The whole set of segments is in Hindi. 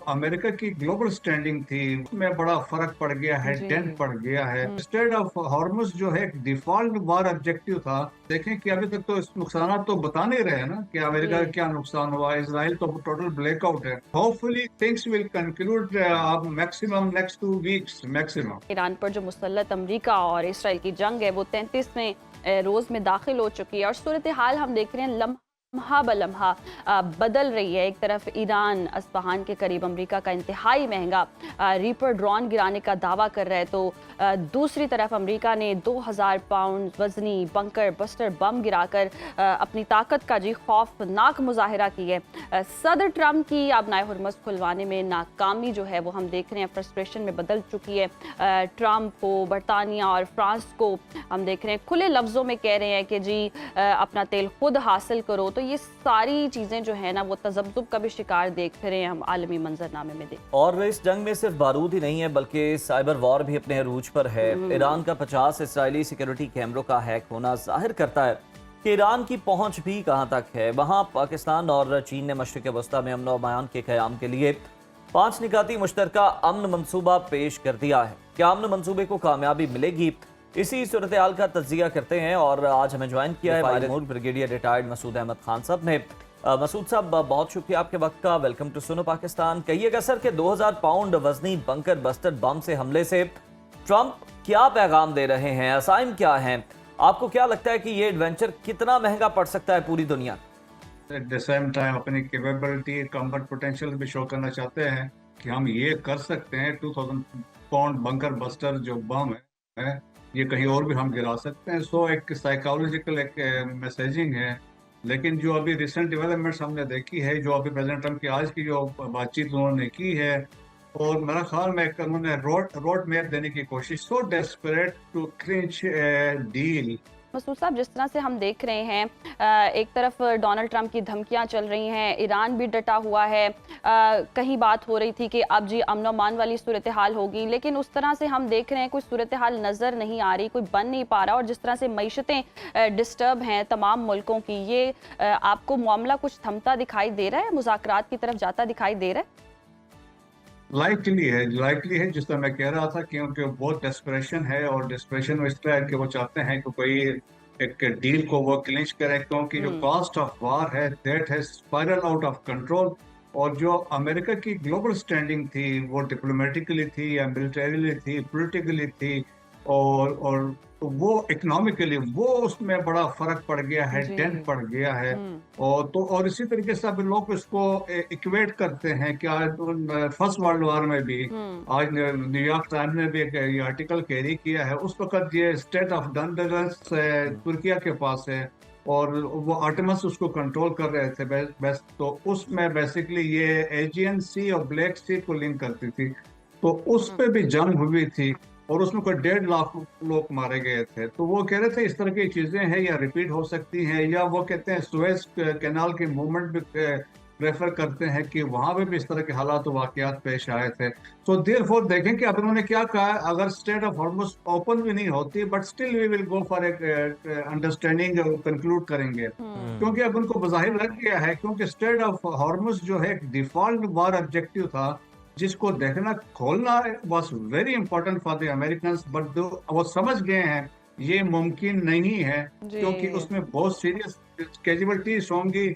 अमेरिका की ग्लोबल स्टैंडिंग थी उसमें बड़ा फर्क पड़ गया है, जी। डेंट पड़ गया है। स्ट्रेट ऑफ हॉर्मुज जो है एक डिफॉल्ट वार ऑब्जेक्टिव था। देखें कि अभी तक तो इस नुकसान तो बता नहीं रहे हैं ना कि अमेरिका का जी। क्या नुकसान हुआ। इसराइल तो टोटल ब्लैकआउट है। Hopefully things will conclude maximum next 2 weeks maximum. Iran पर जो मुसल्लत अमेरिका और इसराइल की जंग है वो 33वें रोज में दाखिल हो चुकी है और सूरत हाल हम देख रहे हैं लम्हा ब लम्हा बदल रही है। एक तरफ ईरान अस्फहान के करीब अमेरिका का इंतहाई महंगा रीपर ड्रोन गिराने का दावा कर रहा है, तो दूसरी तरफ अमेरिका ने 2000 पाउंड वजनी बंकर बस्टर बम गिराकर अपनी ताकत का जी खौफनाक मुजाहिरा की है। सदर ट्रंप की अब नाए हुरमस खुलवाने में नाकामी जो है वो हम देख रहे हैं फ्रस्ट्रेशन में बदल चुकी है। ट्रंप को, बरतानिया और फ्रांस को हम देख रहे हैं खुले लफ्जों में कह रहे हैं कि जी अपना तेल खुद हासिल करो। तो ये सारी चीजें जो है ना वो तजब्जुब का भी शिकार देख रहे हैं हम आलमी मंजरनामे में देख। और इस जंग में सिर्फ बारूद ही नहीं है बल्कि साइबर वॉर भी अपने अरूज पर है। ईरान का 50 इसराइली सिक्योरिटी कैमरों का हैक होना जाहिर करता है कि ईरान की पहुंच भी कहां तक है। वहां पाकिस्तान और चीन ने मशरिक वस्ता में अमन व अमान के क़याम के लिए 5 निकाती मुश्तरका अमन मंसूबा पेश कर दिया है। क्या अमन मंसूबे को कामयाबी मिलेगी? इसी सूरत हाल का तज्जिया करते हैं और आज हमें ज्वाइन किया है हमारे ब्रिगेडियर रिटायर्ड मसूद अहमद खान साहब ने। मसूद साहब, बहुत शुक्रिया आपके वक्त का। वेलकम टू सुनो पाकिस्तान। कहिएगा सर कि 2000 पाउंड वजनी बंकर बस्टर बम से हमले से ट्रंप क्या पैगाम दे रहे हैं, असाइम क्या हैं? आपको क्या लगता है कि ये एडवेंचर कितना महंगा पड़ सकता है पूरी दुनिया? एट द सेम टाइम अपनी कैपेबिलिटी, कम्बट पोटेंशियल भी शो करना चाहते हैं कि हम ये कर सकते हैं। 2000 पाउंड बंकर बस्टर जो बम है ये कहीं और भी हम गिरा सकते हैं। सो एक साइकोलॉजिकल एक मैसेजिंग है। लेकिन जो अभी रिसेंट डेवलपमेंट्स हमने देखी है, जो अभी प्रेसिडेंट ट्रम्प की आज की जो बातचीत उन्होंने की है, और मेरा ख्याल में उन्होंने रोड मैप देने की कोशिश, so desperate to clinch deal. Masood Sahab, जिस तरह से हम देख रहे हैं एक तरफ डोनाल्ड ट्रंप की धमकियां चल रही हैं, ईरान भी डटा हुआ है। कहीं बात हो रही थी कि अब जी अमन अमान वाली सूरत हाल होगी, लेकिन उस तरह से हम देख रहे हैं कोई सूरत हाल नज़र नहीं आ रही, कोई बन नहीं पा रहा। और जिस तरह से मईशतें डिस्टर्ब हैं तमाम मुल्कों की, ये आपको मामला कुछ थमता दिखाई दे रहा है, मुज़ाकरात की तरफ जाता दिखाई दे रहा है? लाइकली है जिस तरह मैं कह रहा था, क्योंकि बहुत डेस्परेशन है। और डेस्परेशन में इस तरह है कि वो चाहते हैं कि कोई एक डील को वो क्लिंच करे, क्योंकि जो कॉस्ट ऑफ वार है that has spiral out of control. और जो अमेरिका की ग्लोबल स्टैंडिंग थी वो डिप्लोमेटिकली थी या मिलिटरीली थी, पॉलिटिकली थी, और वो इकोनॉमिकली वो उसमें बड़ा फर्क पड़ गया है, जी। डेंट पड़ गया है। और इसी तरीके से अब लोग इसको इक्वेट करते हैं कि आज फर्स्ट वर्ल्ड वॉर में भी, आज न्यूयॉर्क टाइम्स ने भी एक ये आर्टिकल कैरी किया है। उस वक्त ये state of gun balance Türkiye के पास है और वो आर्टेमस उसको कंट्रोल कर रहे थे बस। तो उसमें बेसिकली ये एजियन सी और ब्लैक सी को लिंक करती थी। तो उस पे भी जंग हुई थी और उसमें कोई 1.5 लाख लोग मारे गए थे। तो वो कह रहे थे इस तरह की चीजें हैं या रिपीट हो सकती हैं, या वो कहते हैं सुएज कैनाल की मूवमेंट भी प्रेफर करते हैं कि वहां पे भी इस तरह के हालात वाकयात पेश आए थे। तो देयरफॉर देखें कि अब उन्होंने क्या कहा। अगर स्टेट ऑफ हॉर्मुज ओपन भी नहीं होती, but still we will go for एक अंडरस्टैंडिंग कंक्लूड करेंगे, क्योंकि अब उनको बज़ाहिर लग गया है। क्योंकि स्टेट ऑफ हॉर्मुज जो है एक डिफॉल्ट वार ऑब्जेक्टिव था जिसको देखना खोलना was very important for the American. But वो समझ गए हैं ये मुमकिन नहीं है, क्योंकि उसमें बहुत सीरियस कैजुअलिटीज होंगी।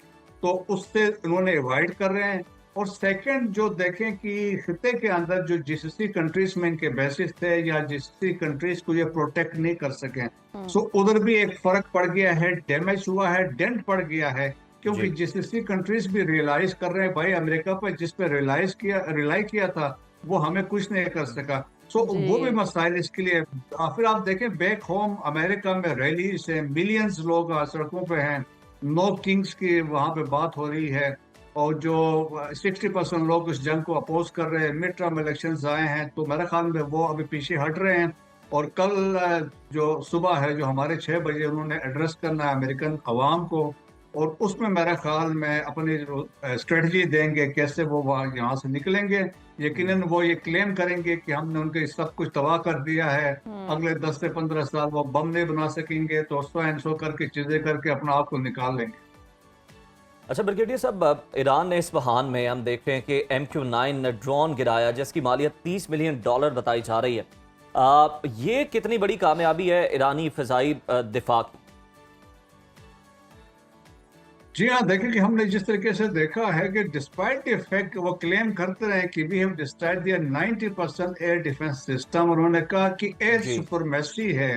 तो उससे उन्होंने अवॉइड कर रहे हैं। और सेकंड जो देखें कि खिते के अंदर जो जीसीसी कंट्रीज में इनके बेसिस थे या जीसीसी कंट्रीज को ये प्रोटेक्ट नहीं कर सके, सो उधर भी एक फर्क पड़ गया है, डैमेज हुआ है, डेंट पड़ गया है। क्योंकि जीसीसी कंट्रीज भी रियलाइज कर रहे हैं भाई अमेरिका पर जिस पे रिलाई किया था वो हमें कुछ नहीं कर सका। सो वो भी मसाइल इसके लिए। फिर आप देखें बैक होम अमेरिका में रैलीज है, मिलियंस लोग सड़कों पे हैं, नो किंग्स की वहां पे बात हो रही है। और जो 60% लोग इस जंग को अपोज कर रहे हैं, मिड टर्म इलेक्शंस आए हैं, तो मेरे ख्याल में वो अभी पीछे हट रहे हैं। और कल जो सुबह है जो हमारे 6 बजे उन्होंने एड्रेस करना है अमेरिकन अवाम को, और उसमें मेरे ख्याल में अपनी स्ट्रेटजी देंगे कैसे वो यहाँ से निकलेंगे। यकीनन वो ये क्लेम करेंगे कि हमने उनके सब कुछ तबाह कर दिया है, अगले 10 से 15 साल वो बम नहीं बना सकेंगे, तो सो एंड सो करके चीजें करके अपना आप को निकाल लेंगे। अच्छा ब्रिगेडियर साहब, ईरान ने इस्फहान में हम देख रहे हैं कि MQ-9 ड्रोन गिराया जिसकी मालियत $30 मिलियन बताई जा रही है। ये कितनी बड़ी कामयाबी है ईरानी फ़िज़ाई दिफा की? जी हाँ, देखें कि हमने जिस तरीके से देखा है कि डिस्पाइट द फैक्ट वो क्लेम करते रहे कि we have destroyed their 90% air defence system, उन्होंने कहा कि एयर जी। सुपरमेसी है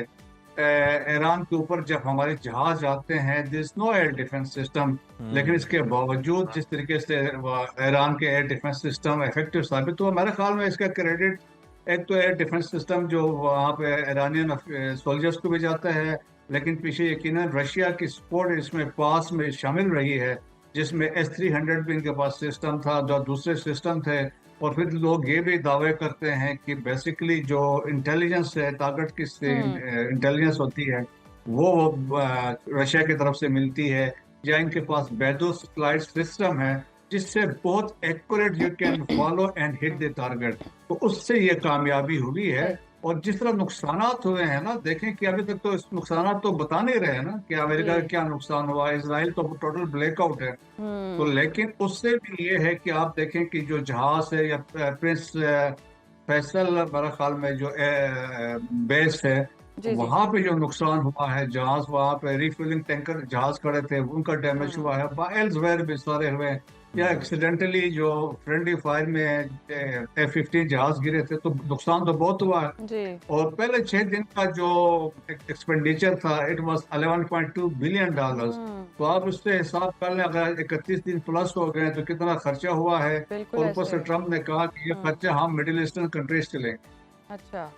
ईरान के ऊपर जब हमारे जहाज आते हैं, this is no air defence system. लेकिन इसके बावजूद जिस तरीके से ईरान के एयर डिफेंस सिस्टम इफेक्टिव साबित हुआ, मेरे ख्याल में इसका क्रेडिट एक तो एयर डिफेंस सिस्टम जो वहाँ पे ईरानियन सोल्जर्स को भी जाता है, लेकिन पीछे यकीनन रशिया की सपोर्ट इसमें पास में शामिल रही है, जिसमें S-300 भी इनके पास सिस्टम था, जो दूसरे सिस्टम थे। और फिर लोग ये भी दावे करते हैं कि बेसिकली जो इंटेलिजेंस है, टारगेट की इंटेलिजेंस होती है, वो रशिया की तरफ से मिलती है, या इनके पास बैडोस फ्लाइट सिस्टम है जिससे बहुत accurate you can follow and hit the target. तो उससे ये कामयाबी हुई है। और जिस तरह नुकसानात हुए हैं ना, देखें कि अभी तक तो इस नुकसानात तो बता नहीं रहे हैं ना कि अमेरिका का क्या नुकसान हुआ, इसराइल तो टोटल ब्लैकआउट है। तो लेकिन उससे भी ये है कि आप देखें कि जो जहाज है या प्रिंस फैसल मेरे ख्याल में जो बेस है, वहां पे जो नुकसान हुआ है, जहाज वहां पे रिफिलिंग टैंकर जहाज खड़े थे उनका डैमेज हुआ है, एल्सवेयर भी सारे हुए हैं, या एक्सीडेंटली जो फ्रेंडली फायर में F-15 जहाज गिरे थे, तो नुकसान तो बहुत हुआ है। जी। और पहले 6 दिन का जो एक्सपेंडिचर था, इट वाज $11.2 बिलियन। तो आप उससे हिसाब कर लें, अगर 31 दिन प्लस हो गए तो कितना खर्चा हुआ है। बिल्कुल और ऊपर ऐसे से ही। ट्रम्प ने कहा कि ये खर्चा हम मिडिल ईस्टर्न कंट्रीज से लेंगे। अच्छा,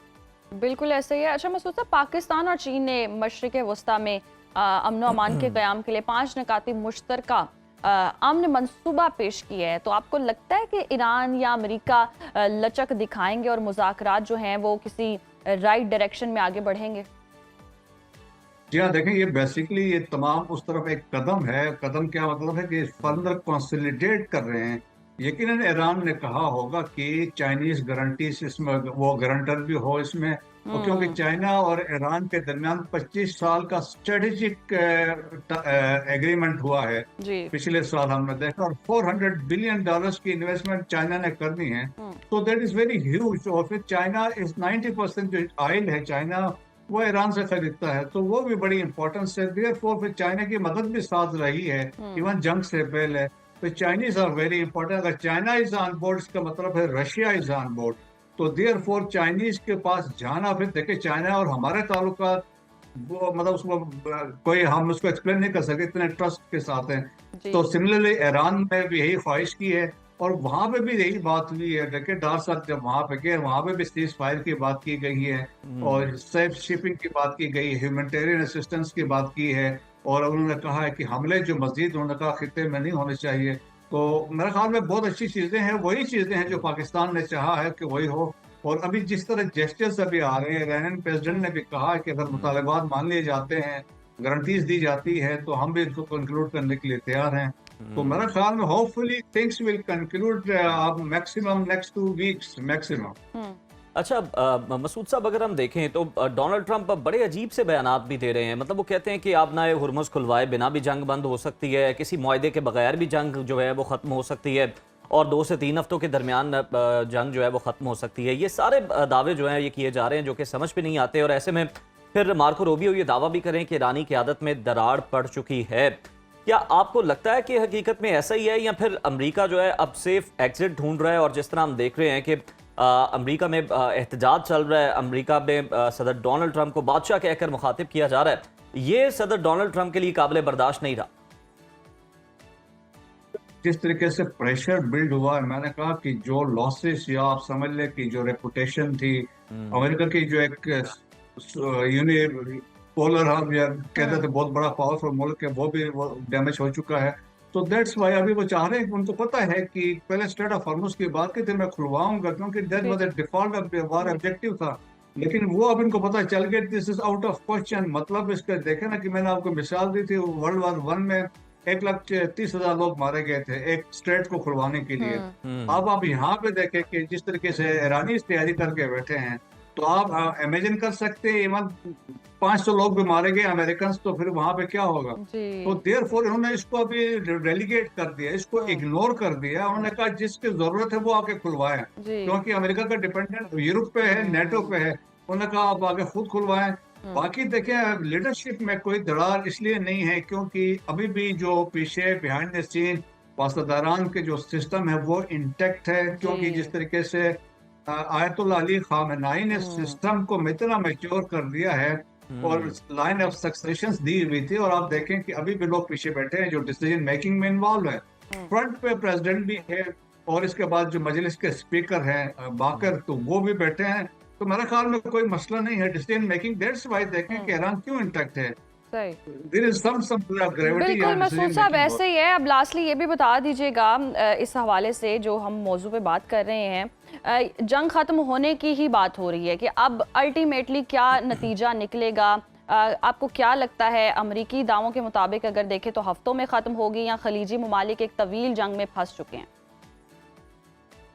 बिल्कुल ऐसे ही है। अच्छा, मैं सोचता पाकिस्तान और चीन ने मशरिक वस्ता में अमन व अमान के क़याम के लिए 5 निकाती मुश्तरका अमन मंसूबा पेश किया है। तो आपको लगता है कि ईरान या अमेरिका लचक दिखाएंगे और मुज़ाकरात जो हैं वो किसी राइट डायरेक्शन में आगे बढ़ेंगे? जी हाँ, देखें, ये बेसिकली ये तमाम उस तरफ एक कदम है। कदम क्या मतलब है कि फर्दर कंसोलिडेट कर रहे हैं। यकीनन ईरान ने कहा होगा कि चाइनीज गारंटीज इसमें, वो गारंटर भी हो इसमें, और क्योंकि चाइना और ईरान के दरमियान 25 साल का स्ट्रेटेजिक एग्रीमेंट हुआ है जी। पिछले साल हमने देखा, और $400 बिलियन की इन्वेस्टमेंट चाइना ने करनी है। तो दैट इज वेरी ह्यूज। और फिर चाइना इस 90% जो ऑयल है चाइना वो ईरान से खरीदता है, तो वो भी बड़ी इंपॉर्टेंस है। देयरफॉर फिर चाइना की मदद भी साथ रही है इवन जंग से पहले। तो चाइनीज आर वेरी इंपॉर्टेंट। अगर चाइना इज ऑन बोर्ड, इसका मतलब है रशिया इज ऑन बोर्ड। तो देयरफॉर चाइनीज के पास जाना, फिर देखिए चाइना और हमारे ताल्लुकात वो मतलब उसको कोई हम उसको एक्सप्लेन नहीं कर सकते, इतने ट्रस्ट के साथ हैं। तो सिमिलरली ईरान ने भी यही ख्वाहिश की है, और वहां पे भी यही बात हुई है। देखिए डार साहब जब वहां पे गए, वहां पे भी सीज फायर की बात की गई है, और सेफ शिपिंग की बात की गई है, ह्यूमैनिटेरियन असिस्टेंस की बात की है, और उन्होंने कहा है कि हमले जो मजीद उन्होंने कहा खिते में नहीं होने चाहिए। तो मेरे ख्याल में बहुत अच्छी चीजें हैं, वही चीजें हैं जो पाकिस्तान ने चाहा है कि वही हो। और अभी जिस तरह जेस्चर्स अभी आ रहे हैं, ईरानियन प्रेसिडेंट ने भी कहा है कि अगर मुतालबात मान लिए जाते हैं, गारंटीज दी जाती है, तो हम भी इसको कंक्लूड करने के लिए तैयार हैं। तो मेरा ख्याल में hopefully things will conclude maximum next 2 weeks maximum. अच्छा मसूद साहब, अगर हम देखें तो डोनाल्ड ट्रंप बड़े अजीब से बयानात भी दे रहे हैं। मतलब वो कहते हैं कि आप ना हुर्मुज़ खुलवाए बिना भी जंग बंद हो सकती है, किसी मुआहदे के बगैर भी जंग जो है वो ख़त्म हो सकती है, और 2 से 3 हफ्तों के दरमियान जंग जो है वो ख़त्म हो सकती है। ये सारे दावे जो हैं ये किए जा रहे हैं जो कि समझ में नहीं आते। और ऐसे में फिर मार्को रूबियो ये दावा भी करें कि ईरानी क़यादत में दरार पड़ चुकी है। क्या आपको लगता है कि हकीकत में ऐसा ही है, या फिर अमेरिका जो है अब सेफ एग्जिट ढूंढ रहा है? और जिस तरह हम देख रहे हैं कि अमेरिका में एहतजाज चल रहा है, अमेरिका में सदर डोनाल्ड ट्रंप को बादशाह कहकर मुखातिब किया जा रहा है, ये सदर डोनाल्ड ट्रंप के लिए काबिल बर्दाश्त नहीं रहा। जिस तरीके से प्रेशर बिल्ड हुआ है, मैंने कहा कि जो लॉसेस, या आप समझ लें कि जो रेपुटेशन थी अमेरिका की, जो एक यूनिपोलर हम या कहते थे बहुत बड़ा पावरफुल मुल्क है, वो भी वो डैमेज हो चुका है। तो दैट्स वाई अभी वो चाह रहे हैं कि उनको पता है कि पहले स्ट्रेट ऑफ हॉर्मुज की बात की थी, मैं खुलवाऊंगा, क्योंकि that was the default war objective था। लेकिन वो अब इनको पता चल गया this is out of question. मतलब इसका देखे ना कि मैंने आपको मिसाल दी थी, वर्ल्ड वार 1 में 1,30,000 लोग मारे गए थे एक स्ट्रेट को खुलवाने के लिए। अब आप यहाँ पे देखें कि जिस तरीके से ईरानी तैयारी करके बैठे हैं, तो आप इमेजिन कर सकते हैं, इवन 500 लोग भी मारे गए अमेरिकन, तो फिर वहां पे क्या होगा। तो देयरफॉर इन्होंने इसको अभी रेलीगेट कर दिया, इसको इग्नोर कर दिया। उन्होंने कहा जिसकी जरूरत है वो आके खुलवाएं, क्योंकि अमेरिका का डिपेंडेंट यूरोप पे है, नेटो पे है। उन्होंने कहा आप आगे खुद खुलवाएं। बाकी देखें, लीडरशिप में कोई दरार इसलिए नहीं है क्योंकि अभी भी जो पीछे बिहाइंड द सीन पासदारान के जो सिस्टम है वो इंटेक्ट है, क्योंकि जिस तरीके से आयतुल्लाह अली खामेनाई ने सिस्टम को इतना मैच्योर कर दिया है और लाइन ऑफ सक्सेशन दी हुई थी। और आप देखें कि अभी भी लोग पीछे बैठे हैं जो डिसीजन मेकिंग में इन्वॉल्व है। फ्रंट पे प्रेसिडेंट भी है और इसके बाद जो मजलिस के स्पीकर हैं बाकर, तो वो भी बैठे हैं। तो मेरे ख्याल में कोई मसला नहीं है डिसीजन मेकिंग। दैट्स व्हाई देखें कि ईरान क्यों इंटैक्ट है। बिल्कुल मसूद साहब, ऐसे ही है। अब लास्टली ये भी बता दीजिएगा इस हवाले से जो हम मौजू पे बात कर रहे हैं, जंग खत्म होने की ही बात हो रही है कि अब अल्टीमेटली क्या नतीजा निकलेगा। आपको क्या लगता है, अमरीकी दावों के मुताबिक अगर देखें तो हफ्तों में खत्म होगी या खलीजी ममालिक एक तवील जंग में फंस चुके हैं?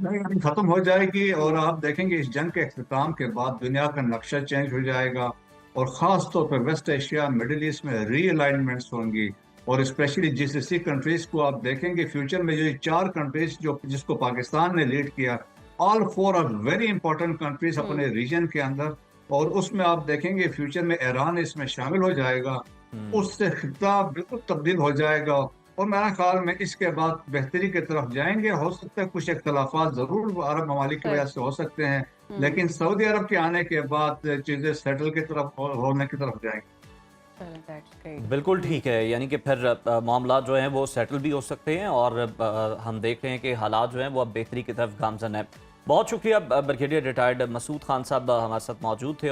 नहीं, खत्म हो जाएगी और आप देखेंगे इस जंग के अख्ताम के बाद दुनिया का नक्शा चेंज हो जाएगा और ख़ास तौर पर वेस्ट एशिया, मिडिल ईस्ट में रीअलाइनमेंट्स होंगी। और स्पेशली जीसीसी कंट्रीज को आप देखेंगे फ्यूचर में, जो 4 कंट्रीज जो जिसको पाकिस्तान ने लीड किया, all 4 are very important countries अपने रीजन के अंदर। और उसमें आप देखेंगे फ्यूचर में ईरान इसमें शामिल हो जाएगा, उससे खिता बिल्कुल तब्दील हो जाएगा। और मेरा ख्याल में इसके बाद बेहतरी की तरफ जाएंगे। हो सकता है कुछ इख्तलाफात जरूर अरब ममालिक की वजह से हो सकते हैं, लेकिन सऊदी अरब के आने के बाद चीजें सेटल की तरफ होने की तरफ जाएंगी। बिल्कुल ठीक है, यानी कि फिर मामला जो हैं वो सेटल भी हो सकते हैं और हम देख रहे हैं कि हालात जो हैं वो अब बेहतरी की तरफ गामजन है। बहुत शुक्रिया ब्रिगेडियर रिटायर्ड मसूद खान साहब हमारे साथ मौजूद थे।